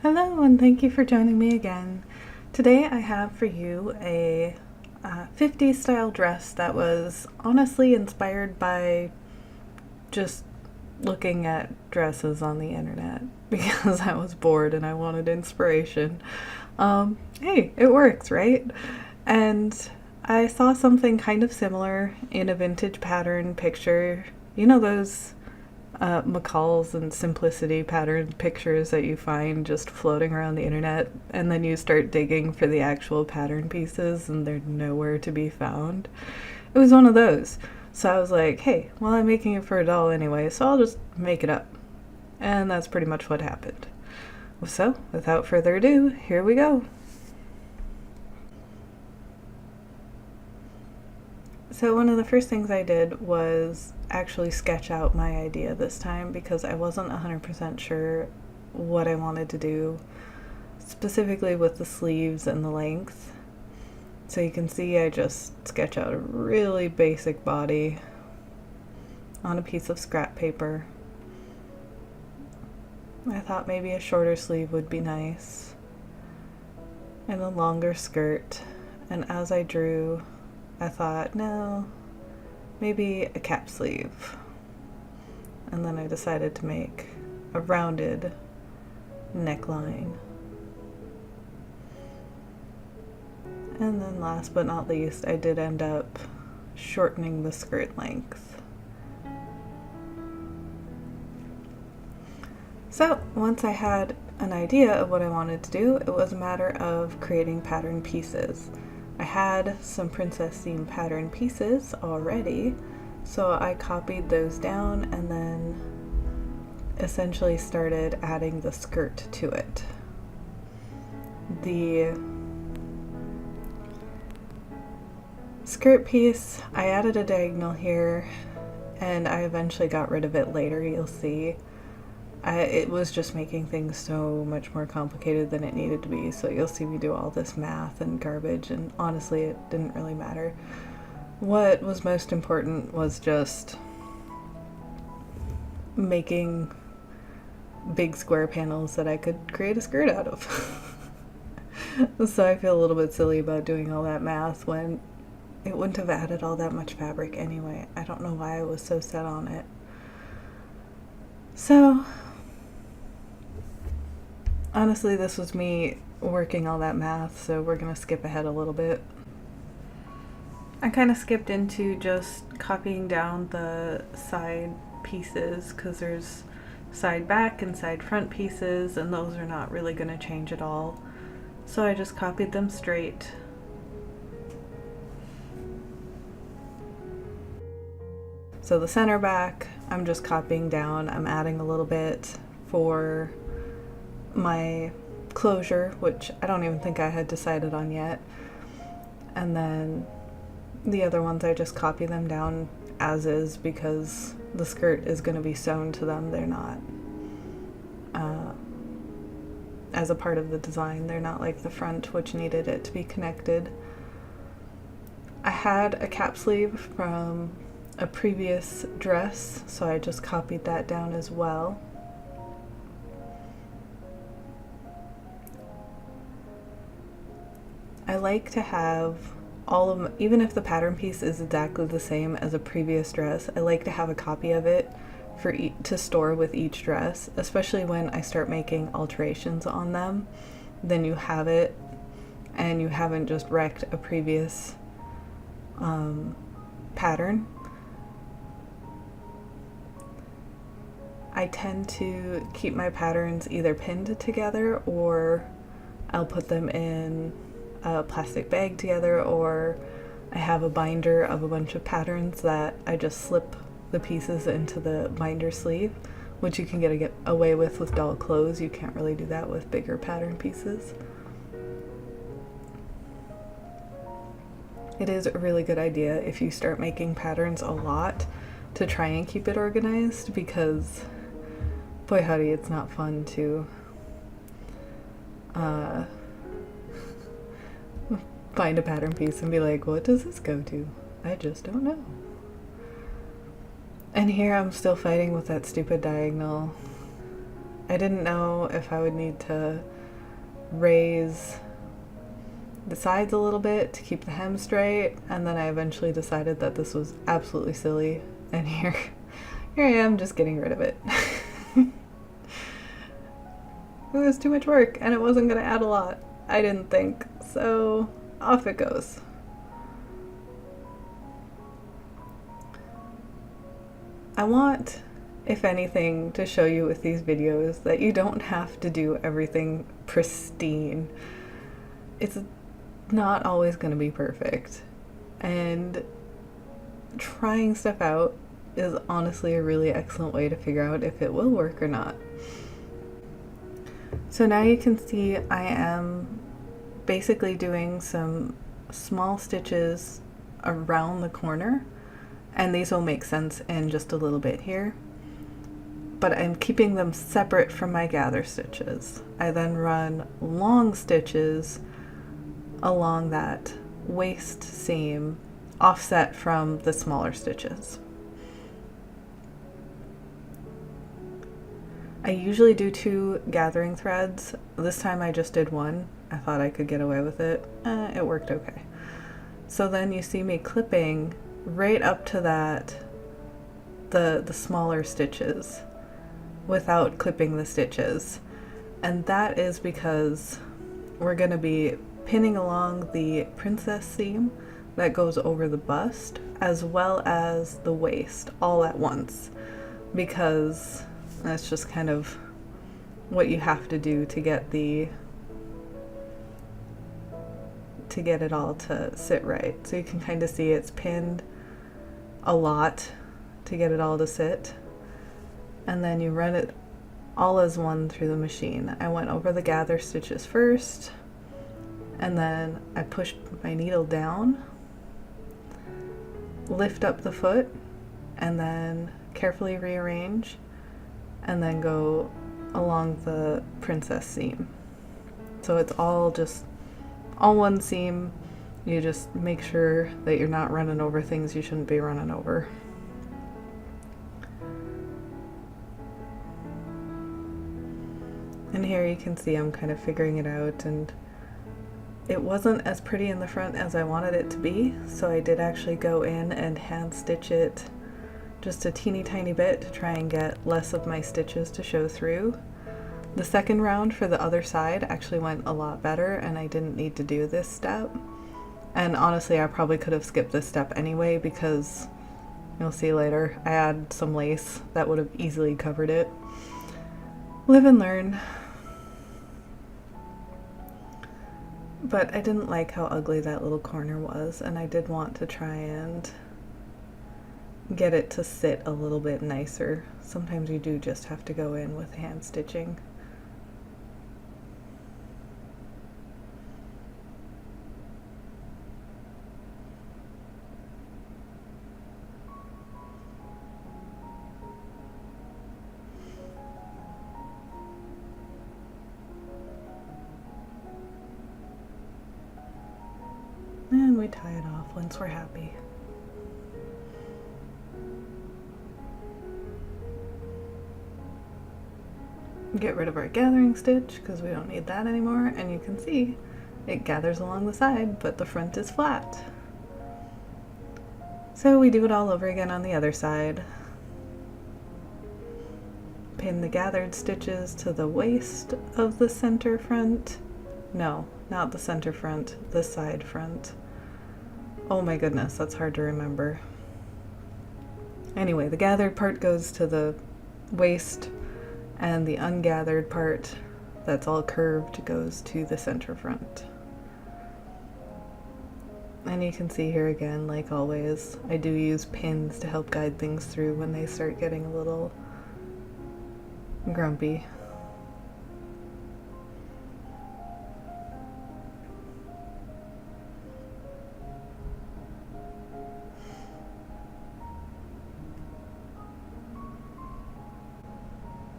Hello, and thank you for joining me again. Today I have for you a 50s style dress that was honestly inspired by just looking at dresses on the internet because I was bored and I wanted inspiration. Hey, it works, right? And I saw something kind of similar in a vintage pattern picture. You know those McCall's and Simplicity pattern pictures that you find just floating around the internet, and then you start digging for the actual pattern pieces and they're nowhere to be found. It was one of those. So I was like, hey, well, I'm making it for a doll anyway, so I'll just make it up. And that's pretty much what happened. So, without further ado, here we go. So one of the first things I did was actually sketch out my idea this time because I wasn't 100% sure what I wanted to do, specifically with the sleeves and the length. So you can see I just sketch out a really basic body on a piece of scrap paper. I thought maybe a shorter sleeve would be nice and a longer skirt, and as I drew I thought, no, maybe a cap sleeve. And then I decided to make a rounded neckline. And then last but not least, I did end up shortening the skirt length. So once I had an idea of what I wanted to do, it was a matter of creating pattern pieces. I had some princess themed pattern pieces already, so I copied those down and then essentially started adding the skirt to it. The skirt piece, I added a diagonal here and I eventually got rid of it later, you'll see. It was just making things so much more complicated than it needed to be, so you'll see me do all this math and garbage, and honestly it didn't really matter. What was most important was just making big square panels that I could create a skirt out of. So I feel a little bit silly about doing all that math when it wouldn't have added all that much fabric anyway. I don't know why I was so set on it. So honestly, this was me working all that math, so we're gonna skip ahead a little bit. I kind of skipped into just copying down the side pieces because there's side back and side front pieces, and those are not really gonna change at all. So I just copied them straight. So the center back, I'm just copying down. I'm adding a little bit for my closure, which I don't even think I had decided on yet. And then the other ones, I just copy them down as is because the skirt is going to be sewn to them. They're not as a part of the design. They're not like the front, which needed it to be connected. I had a cap sleeve from a previous dress, so I just copied that down as well. I like to have all of them, even if the pattern piece is exactly the same as a previous dress, I like to have a copy of it for to store with each dress, especially when I start making alterations on them. Then you have it and you haven't just wrecked a previous pattern. I tend to keep my patterns either pinned together or I'll put them in a plastic bag together, or I have a binder of a bunch of patterns that I just slip the pieces into the binder sleeve, which you can get away with doll clothes. You can't really do that with bigger pattern pieces. It is a really good idea if you start making patterns a lot to try and keep it organized, because boy howdy, it's not fun to find a pattern piece and be like, what does this go to? I just don't know. And here I'm still fighting with that stupid diagonal. I didn't know if I would need to raise the sides a little bit to keep the hem straight, and then I eventually decided that this was absolutely silly, and here I am just getting rid of it. It was too much work and it wasn't going to add a lot, I didn't think, so off it goes. I want, if anything, to show you with these videos that you don't have to do everything pristine. It's not always going to be perfect, and trying stuff out is honestly a really excellent way to figure out if it will work or not. So now you can see I am basically doing some small stitches around the corner, and these will make sense in just a little bit here, but I'm keeping them separate from my gather stitches. I then run long stitches along that waist seam, offset from the smaller stitches. I usually do 2 gathering threads. This time I just did 1. I thought I could get away with it. It worked okay. So then you see me clipping right up to that, the smaller stitches, without clipping the stitches. And that is because we're going to be pinning along the princess seam that goes over the bust, as well as the waist, all at once, because that's just kind of what you have to do to get it all to sit right. So you can kind of see it's pinned a lot to get it all to sit, and then you run it all as one through the machine. I went over the gather stitches first, and then I pushed my needle down, lift up the foot, and then carefully rearrange, and then go along the princess seam. So it's all one seam. You just make sure that you're not running over things you shouldn't be running over. And here you can see I'm kind of figuring it out, and it wasn't as pretty in the front as I wanted it to be, so I did actually go in and hand stitch it just a teeny tiny bit to try and get less of my stitches to show through. The second round for the other side actually went a lot better, and I didn't need to do this step. And honestly, I probably could have skipped this step anyway, because you'll see later I add some lace that would have easily covered it. Live and learn. But I didn't like how ugly that little corner was, and I did want to try and get it to sit a little bit nicer. Sometimes you do just have to go in with hand stitching. And we tie it off once we're happy. Get rid of our gathering stitch because we don't need that anymore, and you can see it gathers along the side, but the front is flat. So we do it all over again on the other side. Pin the gathered stitches to the waist of the center front. No, not the center front, the side front. Oh my goodness, that's hard to remember. Anyway, the gathered part goes to the waist, and the ungathered part that's all curved goes to the center front. And you can see here again, like always, I do use pins to help guide things through when they start getting a little grumpy.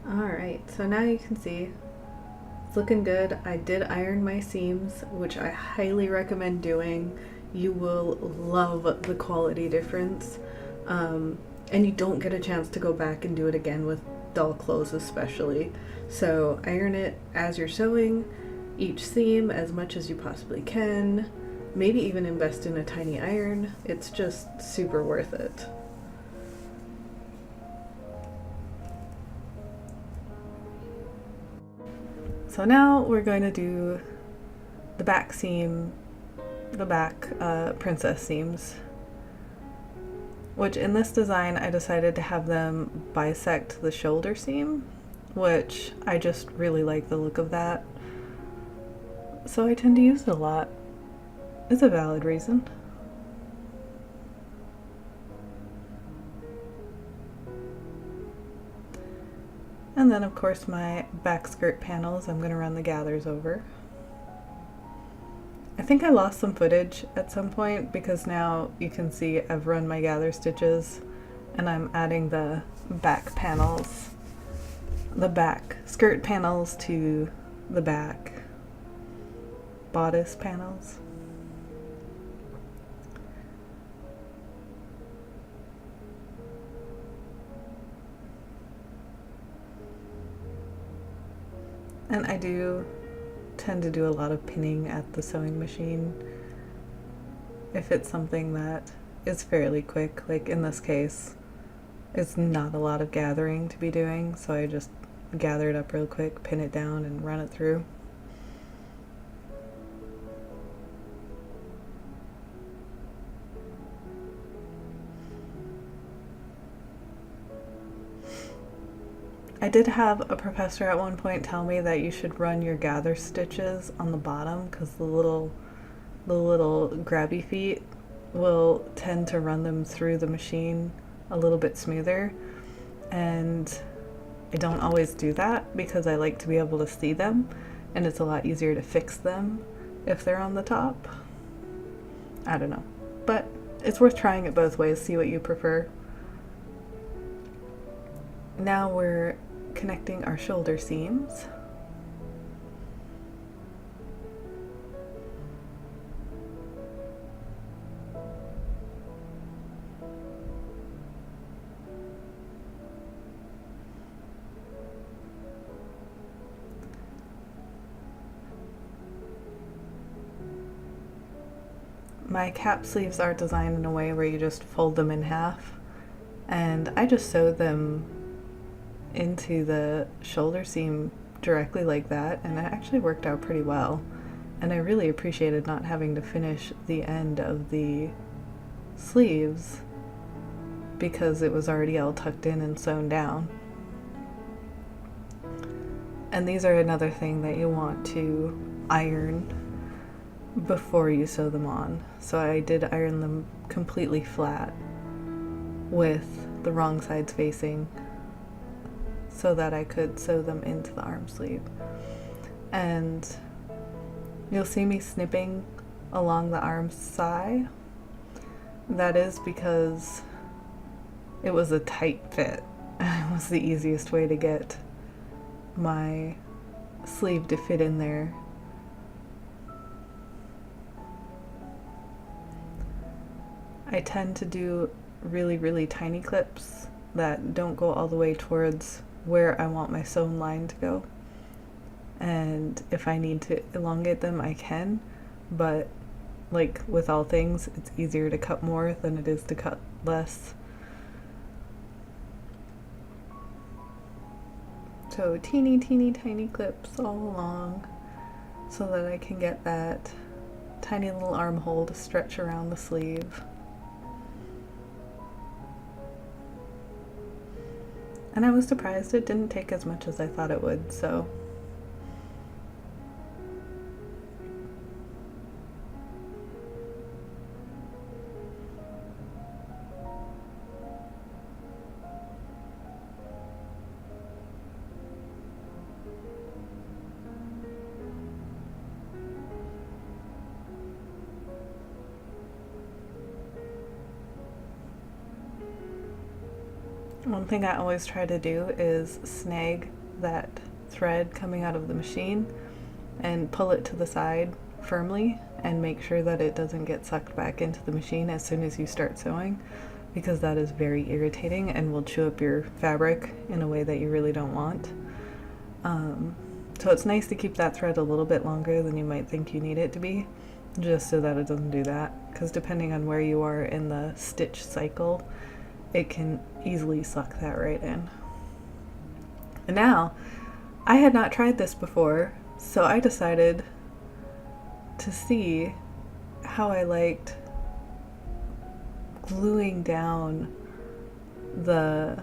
Alright, so now you can see it's looking good. I did iron my seams, which I highly recommend doing. You will love the quality difference, and you don't get a chance to go back and do it again with doll clothes especially. So iron it as you're sewing each seam as much as you possibly can. Maybe even invest in a tiny iron. It's just super worth it. So now we're going to do the back seam, the back princess seams, which in this design I decided to have them bisect the shoulder seam, which I just really like the look of that. So I tend to use it a lot. It's a valid reason. And then of course my back skirt panels I'm going to run the gathers over. I think I lost some footage at some point because now you can see I've run my gather stitches and I'm adding the back panels, the back skirt panels to the back bodice panels. And I do tend to do a lot of pinning at the sewing machine if it's something that is fairly quick. Like in this case, it's not a lot of gathering to be doing, so I just gather it up real quick, pin it down, and run it through. I did have a professor at one point tell me that you should run your gather stitches on the bottom because the little grabby feet will tend to run them through the machine a little bit smoother, and I don't always do that because I like to be able to see them, and it's a lot easier to fix them if they're on the top. I don't know, but it's worth trying it both ways, see what you prefer. Now we're connecting our shoulder seams. My cap sleeves are designed in a way where you just fold them in half, and I just sewed them into the shoulder seam directly like that, and it actually worked out pretty well. And I really appreciated not having to finish the end of the sleeves because it was already all tucked in and sewn down. And these are another thing that you want to iron before you sew them on. So I did iron them completely flat with the wrong sides facing so that I could sew them into the arm sleeve. And you'll see me snipping along the arm side. That is because it was a tight fit. It was the easiest way to get my sleeve to fit in there. I tend to do really, really tiny clips that don't go all the way towards where I want my sewn line to go. And if I need to elongate them, I can, but like with all things, it's easier to cut more than it is to cut less. So teeny, teeny, tiny clips all along so that I can get that tiny little armhole to stretch around the sleeve. And I was surprised it didn't take as much as I thought it would, so. One thing I always try to do is snag that thread coming out of the machine and pull it to the side firmly and make sure that it doesn't get sucked back into the machine as soon as you start sewing, because that is very irritating and will chew up your fabric in a way that you really don't want. So it's nice to keep that thread a little bit longer than you might think you need it to be, just so that it doesn't do that, because depending on where you are in the stitch cycle, it can easily suck that right in. And now, I had not tried this before, so I decided to see how I liked gluing down the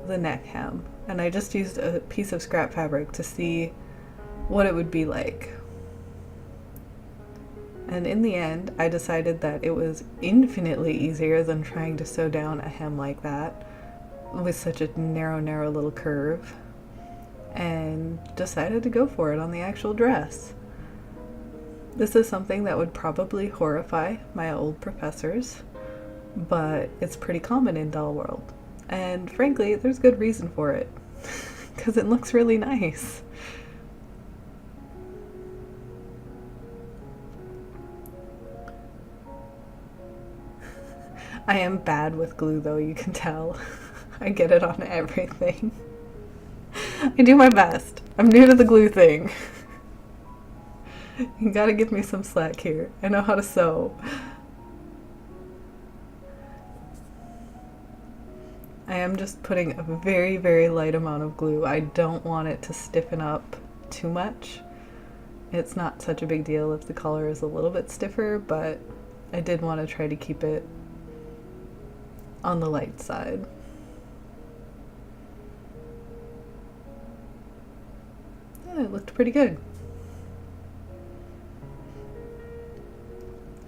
neck hem. And I just used a piece of scrap fabric to see what it would be like. And in the end, I decided that it was infinitely easier than trying to sew down a hem like that with such a narrow little curve, and decided to go for it on the actual dress. This is something that would probably horrify my old professors, but it's pretty common in doll world. And frankly, there's good reason for it, because it looks really nice. I am bad with glue though, you can tell. I get it on everything. I do my best. I'm new to the glue thing. You gotta give me some slack here. I know how to sew. I am just putting a very light amount of glue. I don't want it to stiffen up too much. It's not such a big deal if the collar is a little bit stiffer, but I did want to try to keep it on the light side. Yeah, it looked pretty good.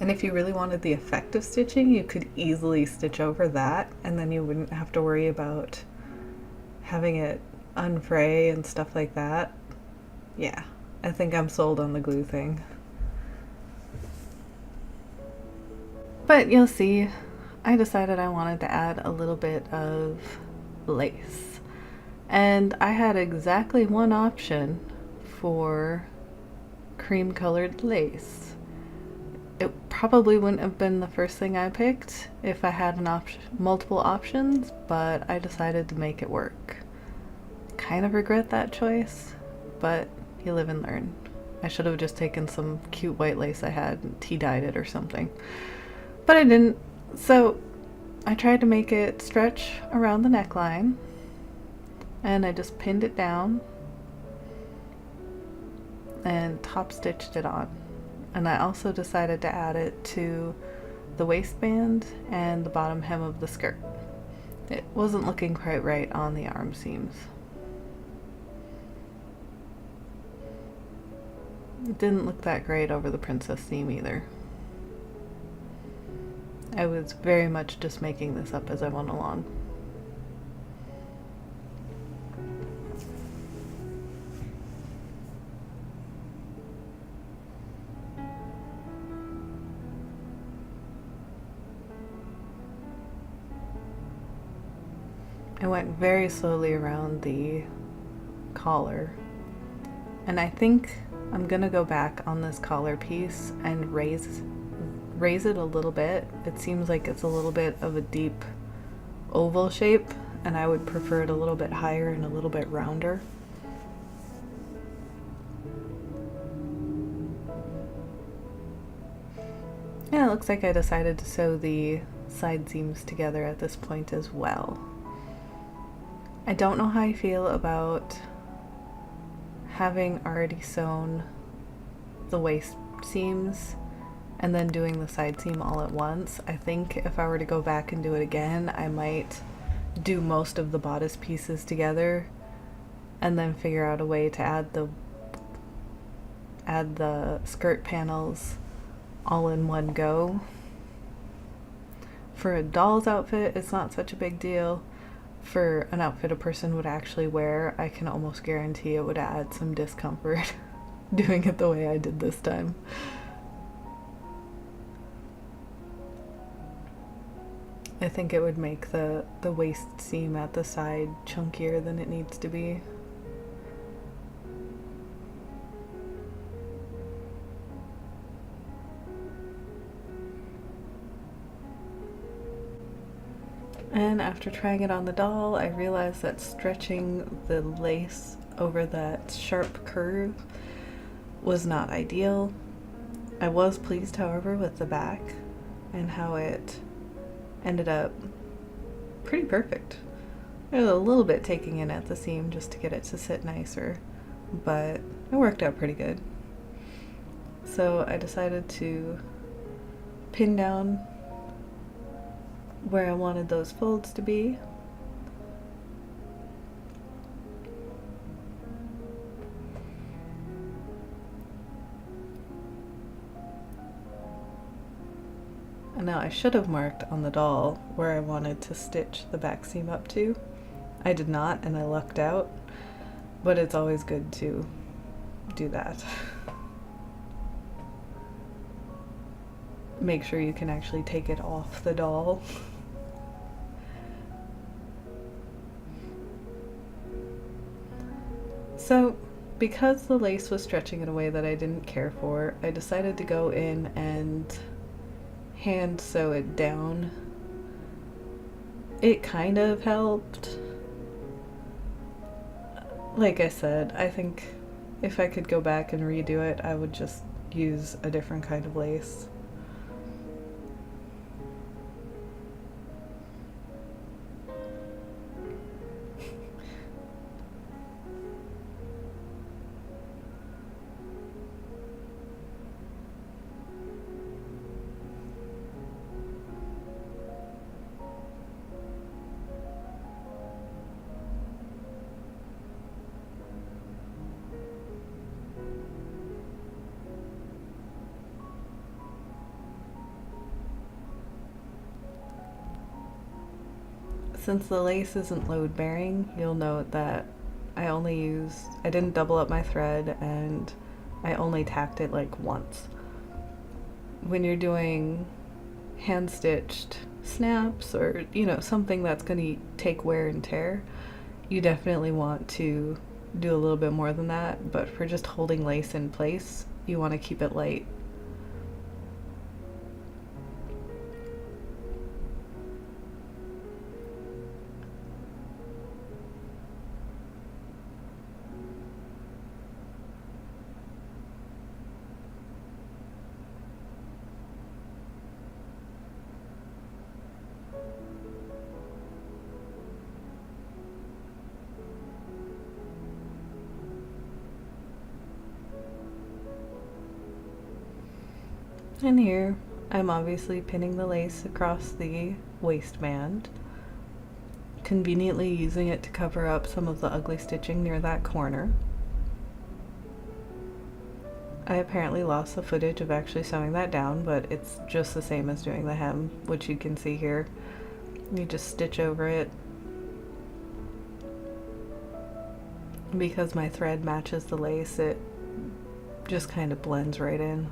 And if you really wanted the effect of stitching, you could easily stitch over that, and then you wouldn't have to worry about having it unfray and stuff like that. Yeah, I think I'm sold on the glue thing. But you'll see, I decided I wanted to add a little bit of lace. And I had exactly one option for cream colored lace. It probably wouldn't have been the first thing I picked if I had multiple options, but I decided to make it work. Kind of regret that choice, but you live and learn. I should have just taken some cute white lace I had and tea-dyed it or something. But I didn't. So I tried to make it stretch around the neckline, and I just pinned it down and top stitched it on. And I also decided to add it to the waistband and the bottom hem of the skirt. It wasn't looking quite right on the arm seams. It didn't look that great over the princess seam either. I was very much just making this up as I went along. I went very slowly around the collar, and I think I'm gonna go back on this collar piece and raise it a little bit. It seems like it's a little bit of a deep oval shape, and I would prefer it a little bit higher and a little bit rounder. Yeah, it looks like I decided to sew the side seams together at this point as well. I don't know how I feel about having already sewn the waist seams and then doing the side seam all at once. I think if I were to go back and do it again, I might do most of the bodice pieces together and then figure out a way to add the skirt panels all in one go. For a doll's outfit, it's not such a big deal. For an outfit a person would actually wear, I can almost guarantee it would add some discomfort doing it the way I did this time. I think it would make the waist seam at the side chunkier than it needs to be. And after trying it on the doll, I realized that stretching the lace over that sharp curve was not ideal. I was pleased, however, with the back and how it ended up pretty perfect. I was a little bit taking in at the seam just to get it to sit nicer, but it worked out pretty good. So I decided to pin down where I wanted those folds to be. And now I should have marked on the doll where I wanted to stitch the back seam up to. I did not, and I lucked out, but it's always good to do that. Make sure you can actually take it off the doll. So, because the lace was stretching in a way that I didn't care for, I decided to go in and hand sew it down. It kind of helped. Like I said, I think if I could go back and redo it, I would just use a different kind of lace. Since the lace isn't load bearing, you'll note that I didn't double up my thread, and I only tacked it like once. When you're doing hand stitched snaps or, something that's going to take wear and tear, you definitely want to do a little bit more than that, but for just holding lace in place, you want to keep it light. And here, I'm obviously pinning the lace across the waistband, conveniently using it to cover up some of the ugly stitching near that corner. I apparently lost the footage of actually sewing that down, but it's just the same as doing the hem, which you can see here. You just stitch over it. Because my thread matches the lace, it just kind of blends right in.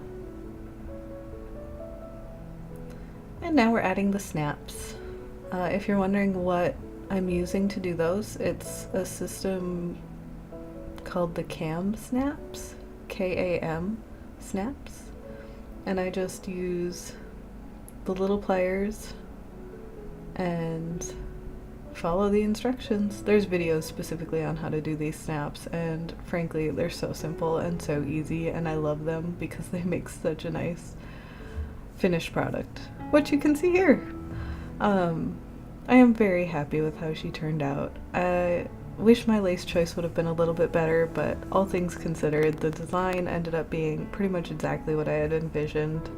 And now we're adding the snaps. If you're wondering what I'm using to do those, it's a system called the CAM snaps, K-A-M snaps. And I just use the little pliers and follow the instructions. There's videos specifically on how to do these snaps, and frankly, they're so simple and so easy, and I love them because they make such a nice finished product, which you can see here. I am very happy with how she turned out. I wish my lace choice would have been a little bit better, but all things considered, the design ended up being pretty much exactly what I had envisioned,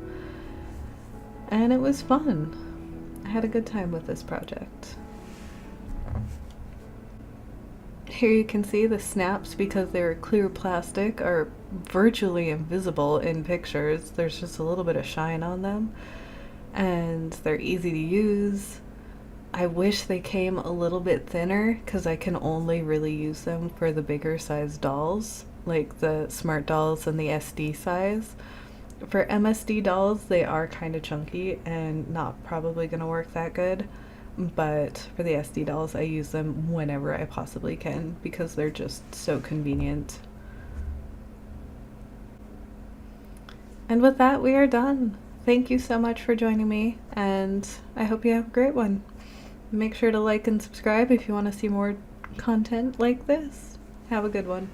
and it was fun. I had a good time with this project. Here you can see the snaps, because they're clear plastic, are virtually invisible in pictures. There's just a little bit of shine on them, and they're easy to use. I wish they came a little bit thinner, because I can only really use them for the bigger size dolls, like the Smartdolls and the SD size. For MSD dolls, they are kind of chunky and not probably going to work that good, but for the SD dolls, I use them whenever I possibly can because they're just so convenient. And with that, we are done. Thank you so much for joining me, and I hope you have a great one. Make sure to like and subscribe if you want to see more content like this. Have a good one.